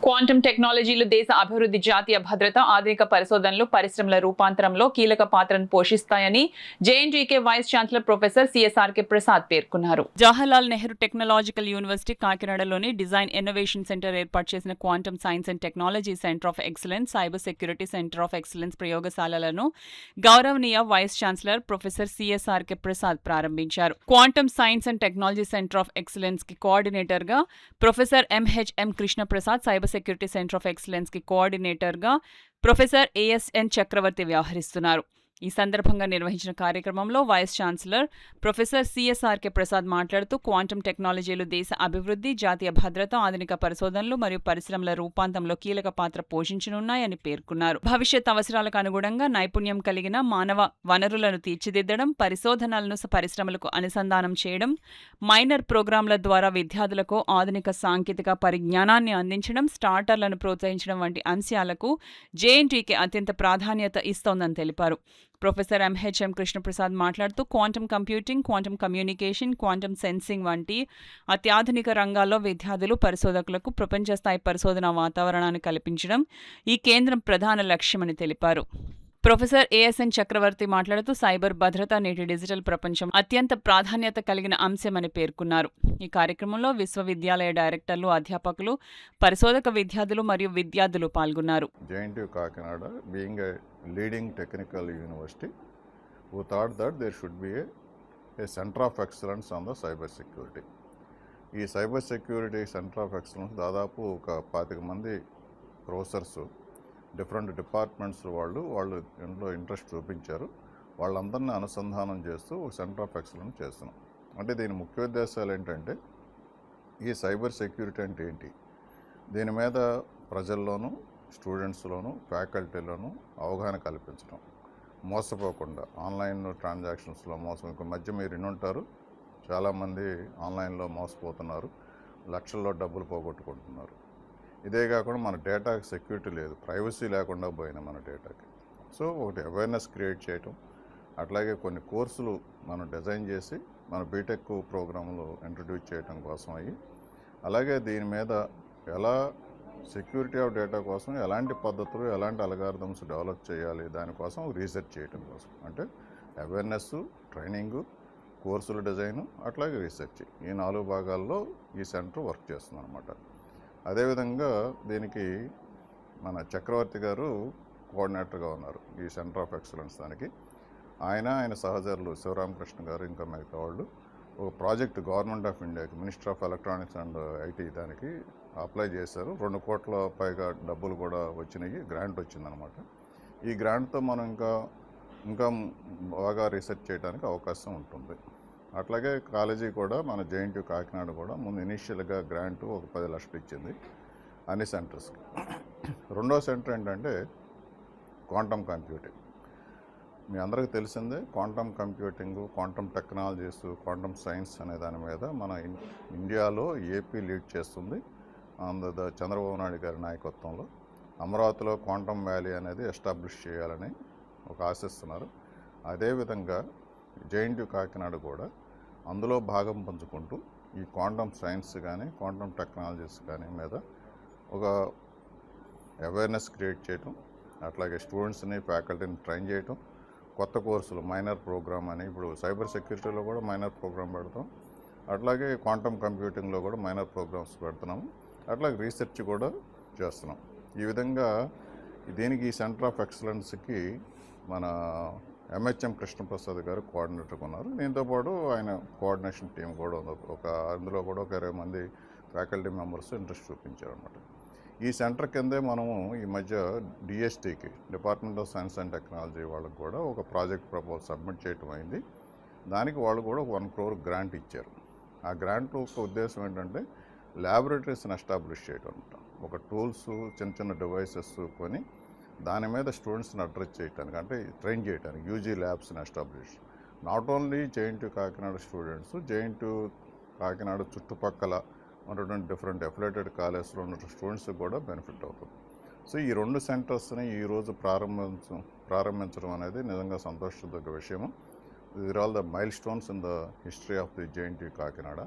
Quantum టెక్నాలజీలు దేశ అభివృద్ధి, జాతీయ భద్రత, ఆధునిక పరిశోధనలు, పరిశ్రమల రూపాంతరంలో కీలక పాత్రను పోషిస్తాయని JNTUK vice chancellor professor CSRK Prasad పేర్కొన్నారు. జవహర్లాల్ నెహ్రూ టెక్నాలజికల్ యూనివర్సిటీ కాకినాడలోని డిజైన్ ఇన్నోవేషన్ సెంటర్ ఏర్పాటు చేసిన quantum science and technology centre of excellence, cyber security centre of excellence ప్రయోగశాలలను గౌరవనీయ vice chancellor professor CSRK Prasad ప్రారంభించారు. Quantum science and technology centre of excellence కి coordinator గా professor MHM Krishna Prasad, cyber security centre of excellence కి కోఆర్డినేటర్గా professor ASN చక్రవర్తి వ్యవహరిస్తున్నారు. ఈ సందర్భంగా నిర్వహించిన కార్యక్రమంలో vice chancellor professor CSRK Prasad మాట్లాడుతూ క్వాంటం టెక్నాలజీలు దేశ అభివృద్ధి, జాతీయ భద్రత, ఆధునిక పరిశోధనలు మరియు పరిశ్రమల రూపాంతంలో కీలక పాత్ర పోషించనున్నాయని పేర్కొన్నారు. భవిష్యత్ అవసరాలకు అనుగుణంగా నైపుణ్యం కలిగిన మానవ వనరులను తీర్చిదిద్దడం, పరిశోధనలను పరిశ్రమలకు అనుసంధానం చేయడం, మైనర్ ప్రోగ్రాంల ద్వారా విద్యార్థులకు ఆధునిక సాంకేతిక పరిజ్ఞానాన్ని అందించడం, స్టార్టర్లను ప్రోత్సహించడం వంటి అంశాలకు జేఎన్టీయూకే అత్యంత ప్రాధాన్యత ఇస్తోందని తెలిపారు. ప్రొఫెసర్ ఎంహెచ్ఎం కృష్ణప్రసాద్ మాట్లాడుతూ quantum computing, quantum communication, quantum sensing వంటి అత్యాధునిక రంగాల్లో విద్యార్థులు, పరిశోధకులకు ప్రపంచ స్థాయి పరిశోధన వాతావరణాన్ని కల్పించడం ఈ కేంద్రం ప్రధాన లక్ష్యమని తెలిపారు. ప్రొఫెసర్ ఏఎస్ఎన్ చక్రవర్తి మాట్లాడుతూ సైబర్ భద్రత నేటి డిజిటల్ ప్రపంచం అత్యంత ప్రాధాన్యత కలిగిన అంశమని పేర్కొన్నారు. ఈ కార్యక్రమంలో విశ్వవిద్యాలయ డైరెక్టర్లు, అధ్యాపకులు, పరిశోధక విద్యార్థులు మరియు విద్యార్థులు పాల్గొన్నారు. JNTU Kakinada being a leading technical university who thought that there should be a center of excellence on the cyber security. ఈ cyber security centre of excellence దాదాపు ఒక 25 మంది ప్రొఫెసర్స్ డిఫరెంట్ డిపార్ట్మెంట్స్ వాళ్ళు ఇందులో ఇంట్రెస్ట్ చూపించారు. వాళ్ళందరినీ అనుసంధానం చేస్తూ ఒక సెంటర్ ఆఫ్ ఎక్సలెన్స్ చేస్తున్నాం. అంటే దీని ముఖ్య ఉద్దేశాలు ఏంటంటే ఈ సైబర్ సెక్యూరిటీ అంటే ఏంటి, దీని మీద ప్రజల్లోనూ, స్టూడెంట్స్లోనూ, ఫ్యాకల్టీలోనూ అవగాహన కల్పించడం, మోసపోకుండా ఆన్లైన్ ట్రాన్సాక్షన్స్లో మోసం. ఇంకో మధ్య మీరు వినుంటారు, చాలామంది ఆన్లైన్లో మోసపోతున్నారు, లక్షల్లో డబ్బులు పోగొట్టుకుంటున్నారు. ఇదే కాకుండా మన డేటాకి సెక్యూరిటీ లేదు, ప్రైవసీ లేకుండా పోయిన మన డేటాకి. సో ఒకటి అవేర్నెస్ క్రియేట్ చేయటం, అట్లాగే కొన్ని కోర్సులు మనం డిజైన్ చేసి మన బీటెక్ ప్రోగ్రాంలు ఇంట్రడ్యూస్ చేయడం కోసం అయ్యి, అలాగే దీని మీద ఎలా సెక్యూరిటీ ఆఫ్ డేటా కోసం ఎలాంటి పద్ధతులు, ఎలాంటి అల్గారిథమ్స్ డెవలప్ చేయాలి, దానికోసం రీసెర్చ్ చేయడం కోసం. అంటే అవేర్నెస్, ట్రైనింగు, కోర్సుల డిజైను, అట్లాగే రీసెర్చ్, ఈ 4 భాగాల్లో ఈ సెంటర్ వర్క్ చేస్తుంది అనమాట. అదేవిధంగా దీనికి మన చక్రవర్తి గారు కోఆర్డినేటర్గా ఉన్నారు ఈ సెంటర్ ఆఫ్ ఎక్సలెన్స్. దానికి ఆయన సహచరులు శివరామకృష్ణ గారు, ఇంకా మిగతా వాళ్ళు ఒక ప్రాజెక్ట్ గవర్నమెంట్ ఆఫ్ ఇండియాకి, minister of electronics and IT దానికి అప్లై చేశారు. 2 కోట్ల పైగా డబ్బులు కూడా వచ్చినాయి, గ్రాంట్ వచ్చిందనమాట. ఈ గ్రాంట్తో మనం ఇంకా బాగా రీసెర్చ్ చేయడానికి అవకాశం ఉంటుంది. అట్లాగే కాలేజీ కూడా మన JNTU కాకినాడ కూడా ముందు ఇనీషియల్గా గ్రాంటు ఒక 10 లక్షలు ఇచ్చింది అన్ని సెంటర్స్కి. రెండో సెంటర్ ఏంటంటే క్వాంటమ్ కంప్యూటింగ్. మీ అందరికీ తెలిసిందే, quantum computing, quantum technologies, quantum science అనే దాని మీద మన ఇండియాలో ఏపీ లీడ్ చేస్తుంది. చంద్రబాబు నాయుడు గారి నాయకత్వంలో అమరావతిలో క్వాంటమ్ వ్యాలీ అనేది ఎస్టాబ్లిష్ చేయాలని ఒక ఆశిస్తున్నారు. అదేవిధంగా JNTU కాకినాడ కూడా అందులో భాగం పంచుకుంటూ ఈ క్వాంటమ్ సైన్స్ కానీ, క్వాంటమ్ టెక్నాలజీస్ కానీ మీద ఒక అవేర్నెస్ క్రియేట్ చేయటం, అట్లాగే స్టూడెంట్స్ని, ఫ్యాకల్టీని ట్రైన్ చేయటం, కొత్త కోర్సులు, మైనర్ ప్రోగ్రామ్ అని, ఇప్పుడు సైబర్ సెక్యూరిటీలో కూడా మైనర్ ప్రోగ్రామ్ పెడతాం, అట్లాగే క్వాంటమ్ కంప్యూటింగ్లో కూడా మైనర్ ప్రోగ్రామ్స్ పెడుతున్నాము, అట్లాగే రీసెర్చ్ కూడా చేస్తున్నాం. ఈ విధంగా దీనికి ఈ సెంటర్ ఆఫ్ ఎక్సలెన్స్కి మన ఎంహెచ్ఎం కృష్ణప్రసాద్ గారు కోఆర్డినేటర్గా ఉన్నారు. దీంతో పాటు ఆయన కోఆర్డినేషన్ టీం కూడా ఉంది. అందులో కూడా ఒక 20 మంది ఫ్యాకల్టీ మెంబర్స్ ఇంట్రెస్ట్ చూపించారు అనమాట. ఈ సెంటర్ కిందే మనము ఈ మధ్య డిఎస్టీకి, department of science and technology వాళ్ళకి కూడా ఒక ప్రాజెక్ట్ ప్రపోజల్ సబ్మిట్ చేయటం అయింది. దానికి వాళ్ళు కూడా 1 crore గ్రాంట్ ఇచ్చారు. ఆ గ్రాంట్ ఒక ఉద్దేశం ఏంటంటే ల్యాబొరేటరీస్ని ఎస్టాబ్లిష్ చేయడం అనమాట. ఒక టూల్స్, చిన్న డివైసెస్ కొని దాని మీద స్టూడెంట్స్ని అడ్రస్ చేయడానికి, అంటే ట్రైన్ చేయడానికి యూజీ ల్యాబ్స్ని establish. Not only JNTU Kakinada students, JNTU Kakinada చుట్టుపక్కల ఉన్నటువంటి డిఫరెంట్ అఫిలియేటెడ్ కాలేజ్లో ఉన్న స్టూడెంట్స్కి కూడా బెనిఫిట్ అవుతుంది. సో ఈ 2 సెంటర్స్ని ఈరోజు ప్రారంభించడం అనేది నిజంగా సంతోషదగ్గ విషయము. These are all the milestones in the history of the JNTU Kakinada.